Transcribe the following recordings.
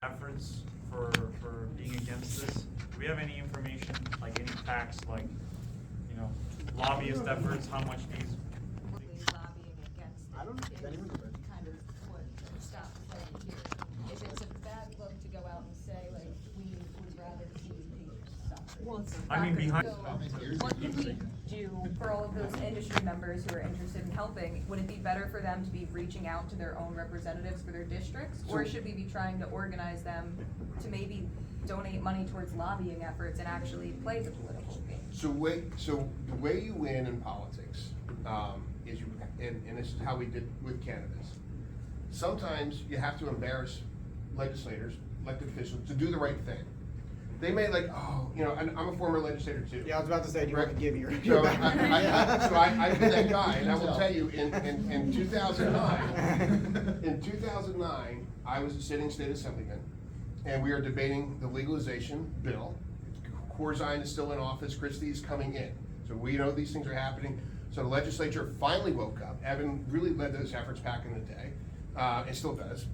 efforts for being against this? Do we have any information, like any facts, like, you know, lobbyist efforts, how much these? Lobbying against it. I don't know. Does anyone know? Kind of what Scott was saying here. If it's a bad look to go out and say, like, we would rather see people suffer. Well, it's I mean, behind. what can we do for all of those industry members who are interested in helping? Would it be better for them to be reaching out to their own representatives for their districts? Or should we be trying to organize them to maybe donate money towards lobbying efforts and actually play the political game? So the way you win in politics is and this is how we did with cannabis. Sometimes you have to embarrass legislators, elected officials, to do the right thing. They may like, oh, you know, and I'm a former legislator too. Yeah, I was about to say, do you want to give your So background? I've been that guy, and I will tell you, in 2009, I was a sitting state assemblyman, and we are debating the legalization bill. Corzine is still in office, Christie's coming in. So we know these things are happening. So the legislature finally woke up. Evan really led those efforts back in the day. It still does,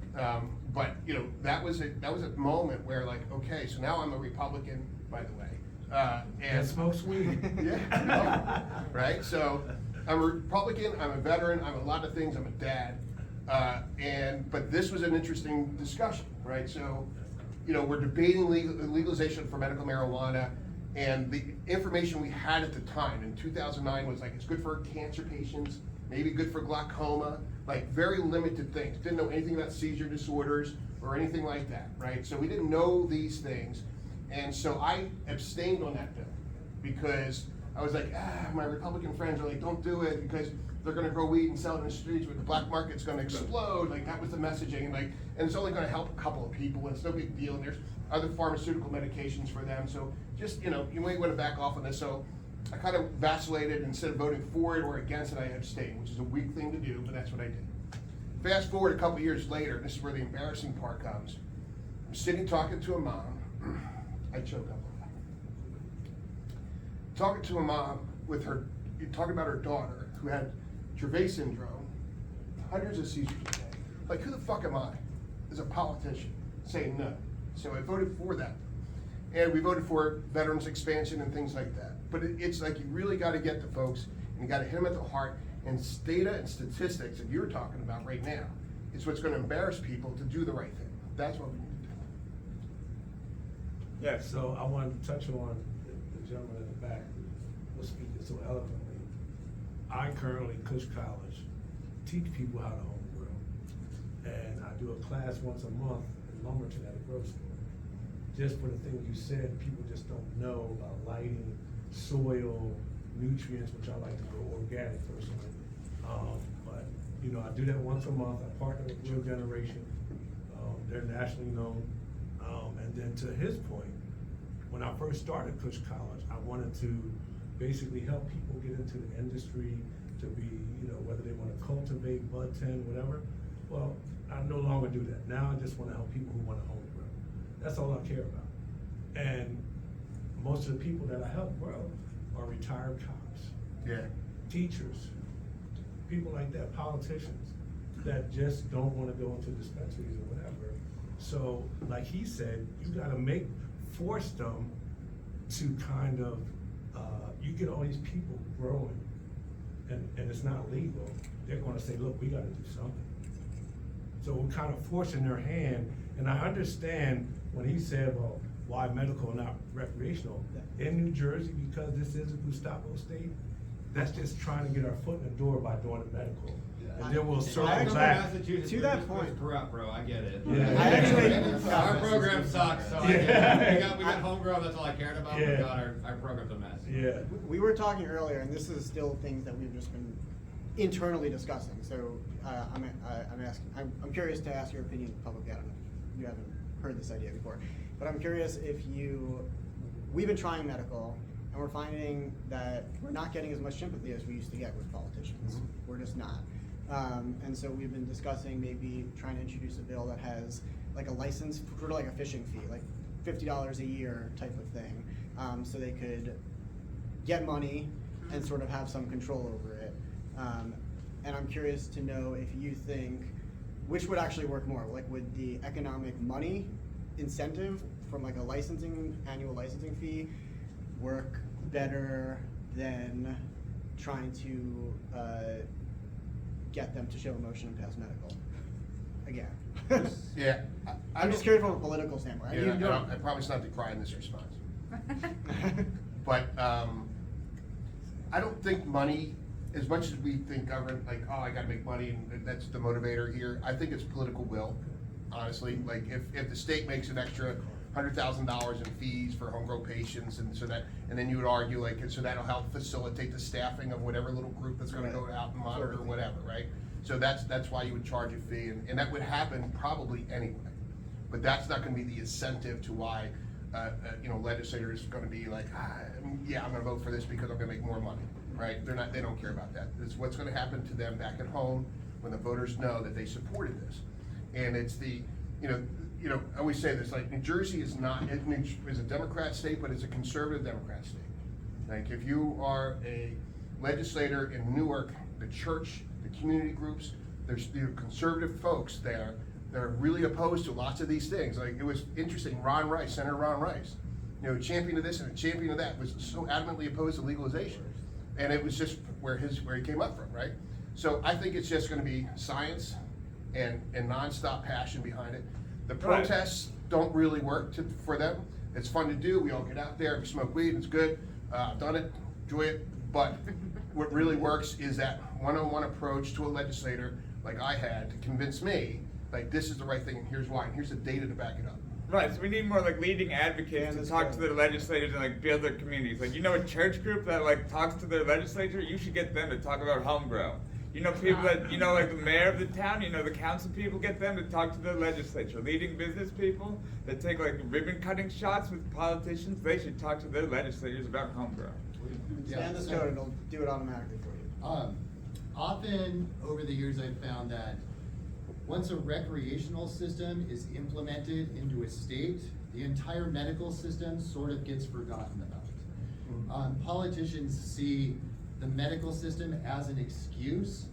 but you know that was a moment where like, okay, so now I'm a Republican, by the way, And smokes weed. yeah, right. So I'm a Republican. I'm a veteran. I'm a lot of things. I'm a dad, but this was an interesting discussion, right? So, you know, we're debating legalization for medical marijuana, and the information we had at the time in 2009 was like it's good for cancer patients, maybe good for glaucoma. Like very limited things. Didn't know anything about seizure disorders or anything like that, right? So we didn't know these things. And so I abstained on that bill because I was like, my Republican friends are like, don't do it because they're gonna grow weed and sell it in the streets, but the black market's gonna explode. Like that was the messaging, and it's only gonna help a couple of people, and it's no big deal, and there's other pharmaceutical medications for them. So just, you know, you might wanna back off on this. So I kind of vacillated. Instead of voting for it or against it, I abstained, which is a weak thing to do, but that's what I did. Fast forward a couple years later, and this is where the embarrassing part comes. I'm sitting talking to a mom. I choke up. Talking to a mom with her, talking about her daughter who had Dravet syndrome, hundreds of seizures a day. Like, who the fuck am I as a politician saying no? So I voted for that. And we voted for veterans expansion and things like that. But it's like you really got to get the folks, and you got to hit them at the heart. And data and statistics that you're talking about right now is what's going to embarrass people to do the right thing. That's what we need to do. Yeah, so I wanted to touch on the gentleman in the back who was speaking so eloquently. I currently, Cush College, teach people how to home grow. And I do a class once a month in Lumberton at a grow school. Just for the things you said, people just don't know about lighting, soil, nutrients, which I like to go organic personally. But you know, I do that once a month. I partner with Real Generation. They're nationally known. And then to his point, when I first started Cush College, I wanted to basically help people get into the industry, to be, you know, whether they want to cultivate, bud tend, whatever. Well, I no longer do that. Now I just want to help people who want to home grow. That's all I care about. And most of the people that I help grow are retired cops, Yeah. teachers, people like that, politicians that just don't want to go into dispensaries or whatever. So, like he said, you got to force them to kind of, you get all these people growing, and it's not legal. They're going to say, look, we got to do something. So we're kind of forcing their hand, and I understand when he said, well, why medical and not recreational? In New Jersey, because this is a Gustavo state, that's just trying to get our foot in the door by doing it medical. And then we'll circle back. To that point, corrupt, bro. I get it. Yeah. I actually- Our program sucks, so I get it. We got homegrown. That's all I cared about. Yeah. But God, our program's a mess. Yeah. we were talking earlier, and this is still things that we've just been internally discussing. So I'm curious to ask your opinion publicly. I don't know if you haven't heard this idea before, but I'm curious if we've been trying medical, and we're finding that we're not getting as much sympathy as we used to get with politicians. Mm-hmm. We're just not. And so we've been discussing maybe trying to introduce a bill that has like a license, sort of like a fishing fee, like $50 a year type of thing, so they could get money and sort of have some control over it. And I'm curious to know if you think which would actually work more, like would the economic money incentive from like a annual licensing fee work better than trying to get them to show emotion and pass medical? Again. Yeah. I'm just curious from a political standpoint. Yeah, I promise not to cry in this response. But I don't think money, as much as we think government, like, oh, I gotta make money and that's the motivator here, I think it's political will, honestly. Like, if the state makes an extra $100,000 in fees for homegrown patients, and so that, and then you would argue, like, and so that'll help facilitate the staffing of whatever little group that's gonna go out and monitor or whatever, right? So that's why you would charge a fee, and that would happen probably anyway. But that's not gonna be the incentive to why, legislators are gonna be like, yeah, I'm gonna vote for this because I'm gonna make more money, right? They don't care about that. It's what's gonna happen to them back at home when the voters know that they supported this. And it's I always say this, like, New Jersey is a Democrat state, but it's a conservative Democrat state. Like, if you are a legislator in Newark, the church, the community groups, there's conservative folks there that are really opposed to lots of these things. Like, it was interesting, Senator Ron Rice, champion of this and a champion of that, was so adamantly opposed to legalization. And it was just where he came up from, right? So I think it's just gonna be science and nonstop passion behind it. The protests don't really work for them. It's fun to do, we all get out there, we smoke weed, it's good, I've done it, enjoy it, but what really works is that one-on-one approach to a legislator like I had to convince me, like, this is the right thing and here's why, and here's the data to back it up. Right, so we need more like leading advocates to talk to their legislators and like build their communities. Like, a church group that like talks to their legislature, you should get them to talk about homegrown. People that, like the mayor of the town, the council people, get them to talk to their legislature. Leading business people that take like ribbon cutting shots with politicians, they should talk to their legislators about homegrown. Scan this code and it'll do it automatically for you. Often over the years I've found that once a recreational system is implemented into a state, the entire medical system sort of gets forgotten about. Politicians see the medical system as an excuse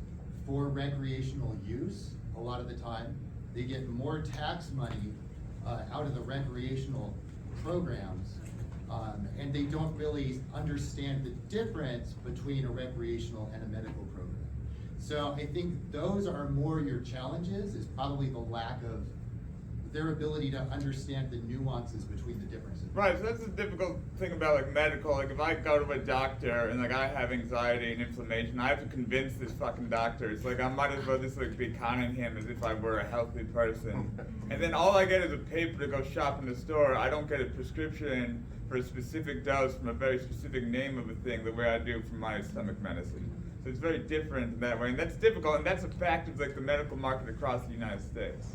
for recreational use a lot of the time. They get more tax money out of the recreational programs, and they don't really understand the difference between a recreational and a medical program. So I think those are more your challenges, is probably the lack of their ability to understand the nuances between the differences. Right, so that's the difficult thing about like medical. Like, if I go to a doctor and like I have anxiety and inflammation, I have to convince this fucking doctor. It's like I might as well just like be conning him as if I were a healthy person. And then all I get is a paper to go shop in the store. I don't get a prescription for a specific dose from a very specific name of a thing the way I do for my stomach medicine. So it's very different in that way, and that's difficult, and that's a fact of like the medical market across the United States.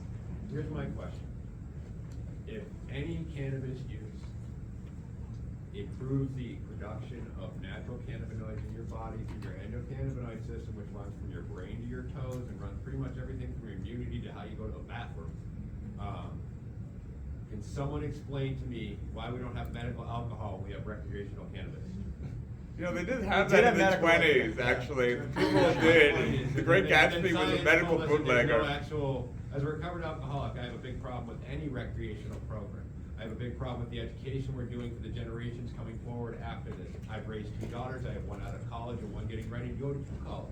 Here's my question. If any cannabis use improves the production of natural cannabinoids in your body through your endocannabinoid system, which runs from your brain to your toes and runs pretty much everything from your immunity to how you go to the bathroom, can someone explain to me why we don't have medical alcohol when we have recreational cannabis? They did have that in the 20s, actually. People did. The Great Gatsby was a medical bootlegger. As a recovered alcoholic, I have a big problem with any recreational program. I have a big problem with the education we're doing for the generations coming forward after this. I've raised 2 daughters. I have one out of college and one getting ready to go to college.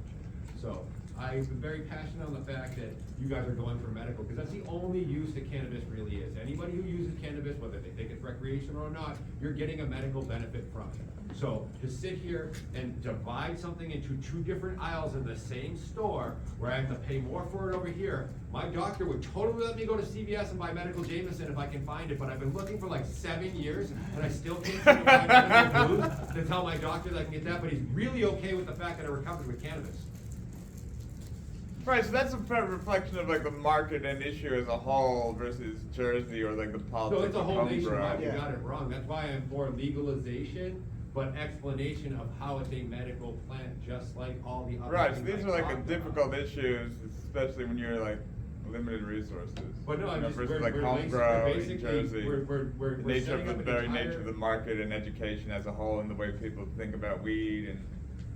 So I've been very passionate on the fact that you guys are going for medical, because that's the only use that cannabis really is. Anybody who uses cannabis, whether they think it's recreational or not, you're getting a medical benefit from it. So to sit here and divide something into 2 different aisles in the same store, where I have to pay more for it over here, my doctor would totally let me go to CVS and buy medical Jameson if I can find it, but I've been looking for like 7 years, and I still can't seem to find medical booze to tell my doctor that I can get that, but he's really okay with the fact that I recovered with cannabis. Right, so that's a reflection of like the market and issue as a whole versus Jersey or like the politics. So it's a whole of nationwide, homegrown. you got it wrong. That's why I'm for legalization, but explanation of how it's a medical plant, just like all the other Right, so things these I are like talked the about. difficult issues, especially when you're like limited resources. But no, I'm just, versus we're like we're homegrown in basically, Jersey. we're The nature setting of up the an very entire- nature of the market and education as a whole, and the way people think about weed and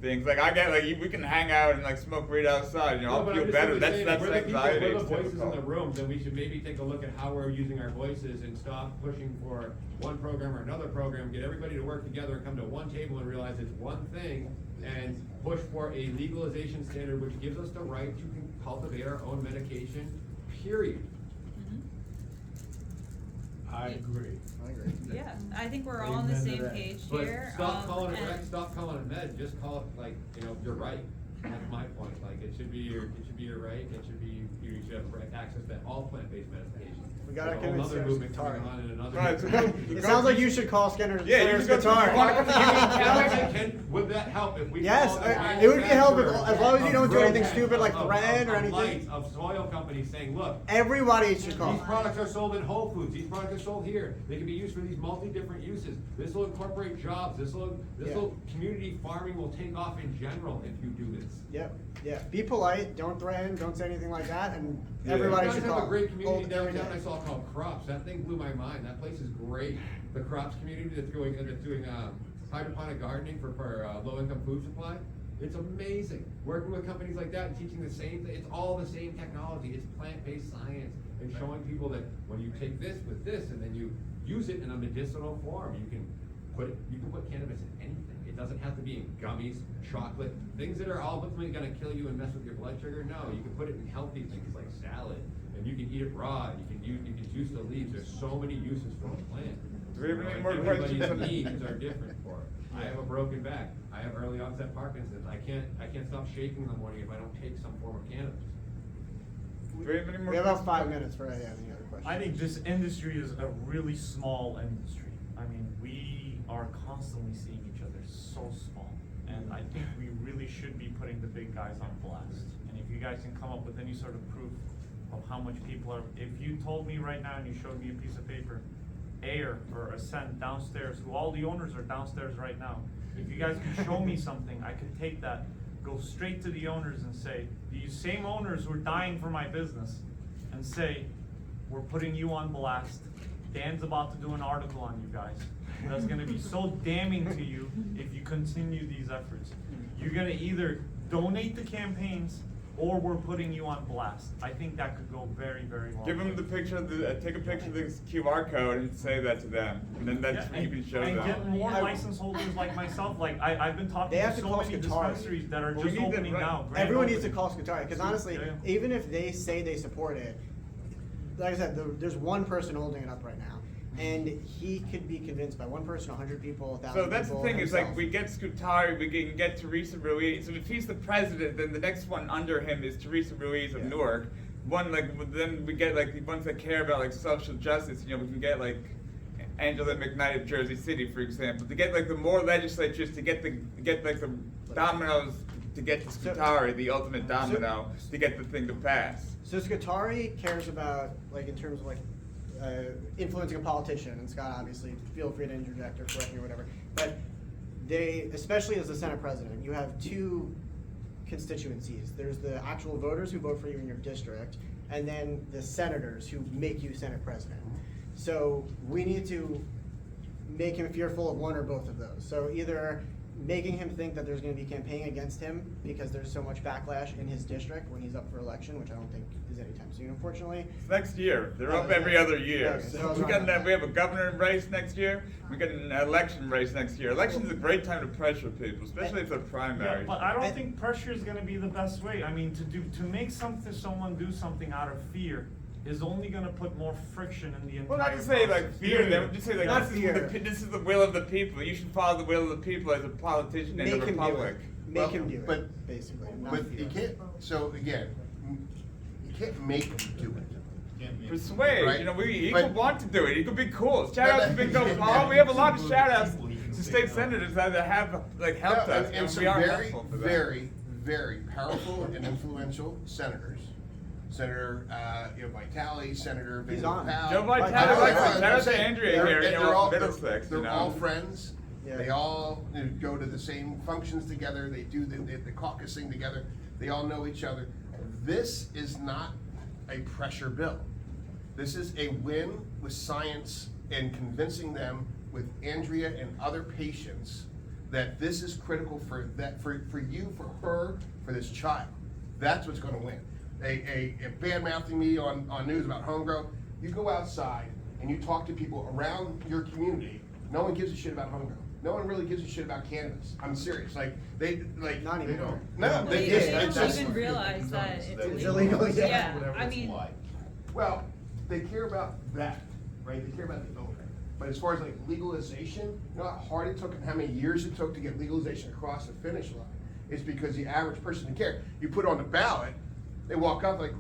things. Like I get like we can hang out and like smoke weed outside. You know, No, I'll but feel I'm just better. simply saying, That's we're the people, anxiety. we're the It's voices in typical. the rooms, and we should maybe take a look at how we're using our voices and stop pushing for one program or another program, get everybody to work together and come to one table and realize it's one thing, and push for a legalization standard which gives us the right to cultivate our own medication, period. I agree. I agree. Yeah, I think we're all on the Amen to same that. page But here. stop calling it and- rec, stop calling it med, just call it like, you're right. That's my point, like, it should be your right, it should be, you should have access to all plant-based medication. We gotta There's a whole convince other Sarah movement coming Scutari. on in another. Right, so go- It sounds like you should call Skinner. Yeah, you Sarah's should go to- guitar. you wanna come to the Can, would that help if we? Yes, call the it would be helpful manufacturer as long as you don't do of anything Rogaine, stupid like of Thread or anything. lights, Of soil companies saying, look, Everybody should call. these products are sold in Whole Foods, these products are sold here, they can be used for these multi-different uses. This will incorporate jobs, community farming will take off in general if you do this. Yep, yeah. Be polite, don't threaten, don't say anything like that, and Yeah. everybody You should guys call. have a great community Both every downtown day. I saw called Crops, that thing blew my mind, that place is great. The Crops community that's doing hydroponic gardening for low-income food supply, it's amazing. Working with companies like that and teaching the same thing, it's all the same technology, it's plant-based science. And showing people that when you take this with this and then you use it in a medicinal form, you can put cannabis in anything. It doesn't have to be in gummies, chocolate, things that are ultimately gonna kill you and mess with your blood sugar. No, you can put it in healthy things like salad, and you can eat it raw, you can juice the leaves. There's so many uses for the plant. Do we have any more Everybody's questions? needs are different for it. I have a broken back, I have early onset Parkinson's, I can't stop shaking in the morning if I don't take some form of cannabis. Do we have any more We have about questions? 5 minutes for any other questions. I think this industry is a really small industry. I mean, we are constantly seeing each other so small. And I think we really should be putting the big guys on blast. And if you guys can come up with any sort of proof of how much people are, if you told me right now and you showed me a piece of paper, Air or Ascent downstairs, who all the owners are downstairs right now, if you guys can show me something, I could take that, go straight to the owners and say, these same owners who are dying for my business, and say, we're putting you on blast. Dan's about to do an article on you guys. That's gonna be so damning to you if you continue these efforts. You're gonna either donate the campaigns or we're putting you on blast. I think that could go very, very long. Give them the picture of the, take a picture of this QR code and say that to them, and then that's Yeah, you can show and them. get more license holders like myself. Like I've been They talking have to to so call many Scutari. dispensaries that are Well, just we need them, opening right. now. grand Everyone needs to opening. call Scutari, because honestly, Yeah, yeah. even if they say they support it, like I said, there's one person holding it up right now, and he could be convinced by one person, 100 people, 1,000 people. So that's the thing, is like, himself. we get Scutari, we can get Teresa Ruiz, so if he's the president, then the next one under him is Teresa Ruiz of Yeah. Newark. Then we get like the ones that care about like social justice, we can get like Angela McKnight of Jersey City, for example, to get like the more legislatures, to get like the dominoes, to get to Scutari, the ultimate domino, to get the thing to pass. So Scutari cares about, like, in terms of, like, influencing a politician, and Scott, obviously, feel free to interject or correct me or whatever, but they, especially as the Senate president, you have two constituencies. There's the actual voters who vote for you in your district, and then the senators who make you Senate president. So we need to make him fearful of one or both of those. So either making him think that there's going to be campaigning against him because there's so much backlash in his district when he's up for election, which I don't think is anytime soon, unfortunately. It's next year. They're Oh, up is it? every other year. Okay, so I So was we wrong got about that. that. We have a governor race next year. We got an election race next year. Election's a great time to pressure people, especially if they're Yeah, primary. but I don't think pressure is gonna be the best way. I mean, to make someone do something out of fear is only gonna put more friction in the entire Well, not to say like process. fear. They would just say like Not this fear. this is the will of the people. You should follow the will of the people as a politician in Make the him do republic. it. Make him do but- it, basically. not But fear. you can't, so again, you can't make them do it. Persuade. Right. He But- could want to do it. He could be cool. Shout out to No, Bingo no. Paul. We have a lot of shout outs to state senators that have like helped No, us, and some we are very, helpful to them. very, very powerful and influential senators. Senator, Vitale, Senator He's Van on. Powell. Joe Vitale Yeah, likes yeah, it. Shout out I'm to saying, Andrea they're- here, they're all- Middlesex. They're all friends. Yeah. They all go to the same functions together. They do the caucusing together. They all know each other. This is not a pressure bill. This is a win with science and convincing them with Andrea and other patients that this is critical for you, for her, for this child. That's what's gonna win. A bad mouthing me on news about home grow, you go outside and you talk to people around your community, no one gives a shit about home grow. No one really gives a shit about cannabis. I'm serious. Like Not they anymore. don't. No, No, they they just don't just- even realize that It's it's illegal, illegal. yeah. Yeah, I mean, Well, they care about that, right? They care about the owner. But as far as like legalization, you know how hard it took and how many years it took to get legalization across the finish line? It's because the average person didn't care. You put it on the ballot, they walk up like,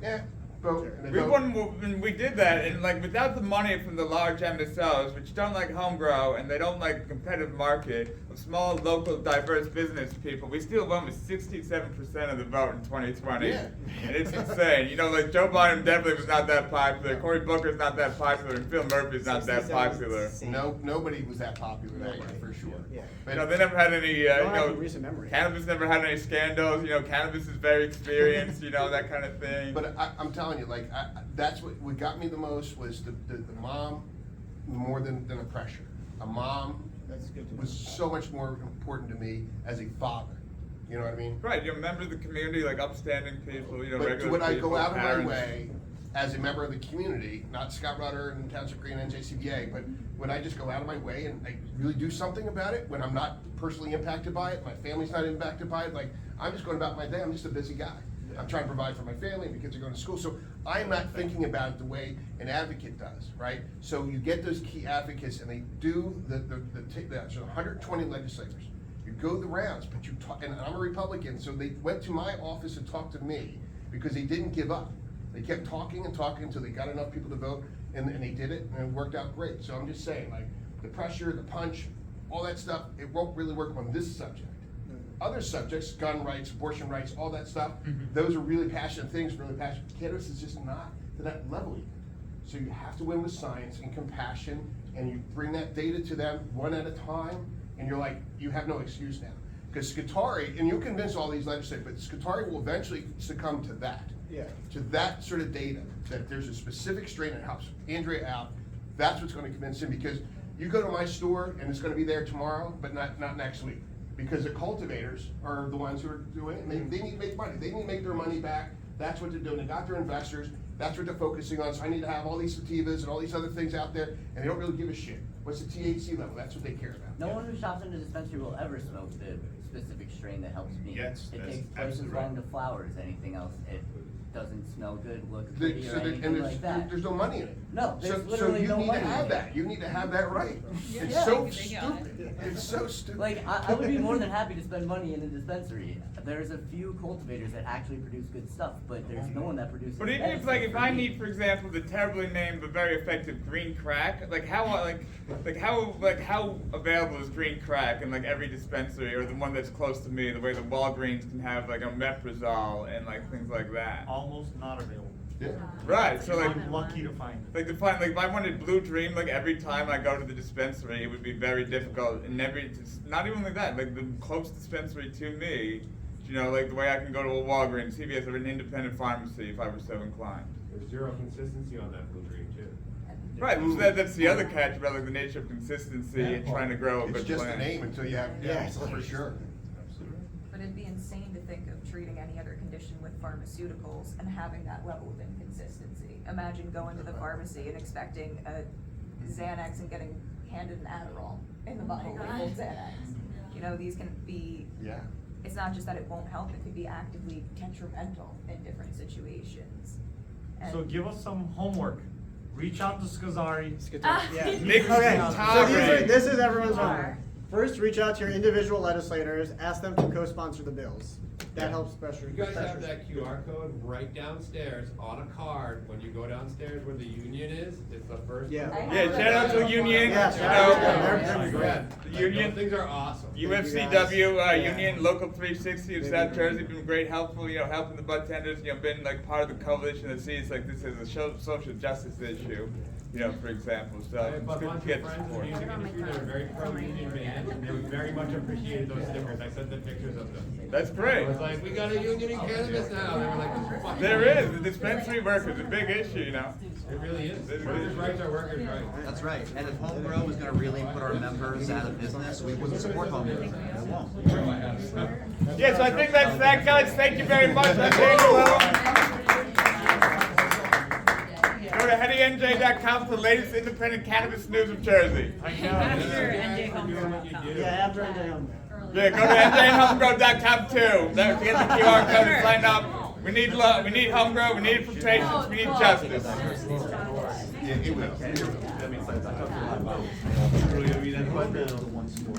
vote. And they vote. We did that, and like without the money from the large MSOs, which don't like home grow and they don't like competitive market of small, local, diverse business people, we still won with 67% of the vote in 2020. Yeah. And it's insane. You know, like Joe Biden definitely was not that popular. Cory Booker's not that popular, and Phil Murphy's not that 67 is popular. insane. Nobody was that popular that way, for sure. Yeah. But You know, they never had any, Don't have a recent memory. cannabis never had any scandals. You know, cannabis is very experienced. You know, that kind of thing. But I'm telling you, like, that's what got me the most was the mom more than the pressure. A mom That's good to know. was so much more important to me as a father. You know what I mean? Right, you're a member of the community, like upstanding people, you know, But regular would I people, go out of my parents. way as a member of the community, not Scott Rutter and Township Green and NJCBA, but would I just go out of my way and like really do something about it when I'm not personally impacted by it, my family's not impacted by it? Like, I'm just going about my day, I'm just a busy guy. I'm trying to provide for my family, the kids are going to school, so I'm not thinking about it the way an advocate does, right? So you get those key advocates and they do so 120 legislators. You go the rounds, but you talk, and I'm a Republican, so they went to my office and talked to me because they didn't give up. They kept talking and talking until they got enough people to vote, and they did it, and it worked out great. So I'm just saying, like, the pressure, the punch, all that stuff, it won't really work on this subject. Other subjects, gun rights, abortion rights, all that stuff, those are really passionate things, really passionate. Cannabis is just not to that level yet. So you have to win with science and compassion, and you bring that data to them one at a time, and you're like, you have no excuse now. Because Scutari, and you'll convince all these legislators, but Scutari will eventually succumb to that. Yeah. To that sort of data, that there's a specific strain that helps Andrea out. That's what's gonna convince him, because you go to my store and it's gonna be there tomorrow, but not next week. Because the cultivators are the ones who are doing it, and they need to make money. They need to make their money back. That's what they're doing. They got their investors. That's what they're focusing on. So I need to have all these sativas and all these other things out there, and they don't really give a shit. What's the THC level? That's what they care about. No one who shops in the dispensary will ever smoke the specific strain that helps me. Yes, It that's takes twice as absolutely long right. to flower as anything else. It doesn't smell good, look The- pretty, so or there- anything and like that. there's no money in it. No, there's So literally you no need money to in have it. that. You need to have that right. It's Yeah. so Big on stupid. it. It's so stupid. Like, I would be more than happy to spend money in the dispensary. There's a few cultivators that actually produce good stuff, but there's no one that produces. But even bad if, like, stuff if for I me. need, for example, the terribly named but very effective green crack, how available is green crack in like every dispensary, or the one that's close to me, the way the Walgreens can have like omeprazole and like things like that. Almost not available. Yeah. Right. So like, I'm lucky to find it. like to find, like if I wanted Blue Dream, like every time I go to the dispensary, it would be very difficult. And not even like that, like the close dispensary to me, you know, like the way I can go to a Walgreens, CVS, or an independent pharmacy if I were so inclined. There's zero consistency on that Blue Dream too. Right, so that's the other catch about like the nature of consistency and trying to grow a It's good just plant. a name until you have, for sure. But it'd be insane to think of treating any other condition with pharmaceuticals and having that level of inconsistency. Imagine going to the pharmacy and expecting a Xanax and getting handed an Adderall in the bottle labeled Xanax. You know, these can be, Yeah. it's not just that it won't help, it could be actively detrimental in different situations. And- So give us some homework. Reach out to Skazari. Yeah. Nick Okay, so Skazari. this is everyone's homework. First, reach out to your individual legislators, ask them to co-sponsor the bills. That helps pressure. You guys have that QR code right downstairs on a card. When you go downstairs where the union is, it's the first. Yeah. one. Yeah, shout out to the union. Yeah, you shout out to know, them. They're Yeah, The like, union. those things are awesome. UFCW, Yeah. Union Local 360 of Thank South you. Jersey, been great, helpful, you know, helping the bartenders, you know, been like part of the coalition that sees like this as a social justice issue, you know, for example, so I have it's a good to bunch get of the friends in the support. music industry that are very pro-union band, and they very much appreciated those stickers. I sent them pictures of them. That's great. I was like, we got a union in cannabis now. They were like, this is fucking There great. is, the dispensary work is a big issue, you know. It really is. Workers' rights are workers' rights. That's right, and if home grow was gonna really put our members out of business, we wouldn't support home grow. We won't. Yes, I think that's that, guys. Thank you very much. I'm Daniel Little. Go to HeadyNJ.com for the latest independent cannabis news of Jersey. Yeah, after I day home. Yeah, go to NJHomegrow.com too. There, get the QR code and sign up. We need love, we need home grow, we need infiltrations, we need justice. Yeah, it will. That makes sense. I talked to a lot about Really, I mean, that- the one story.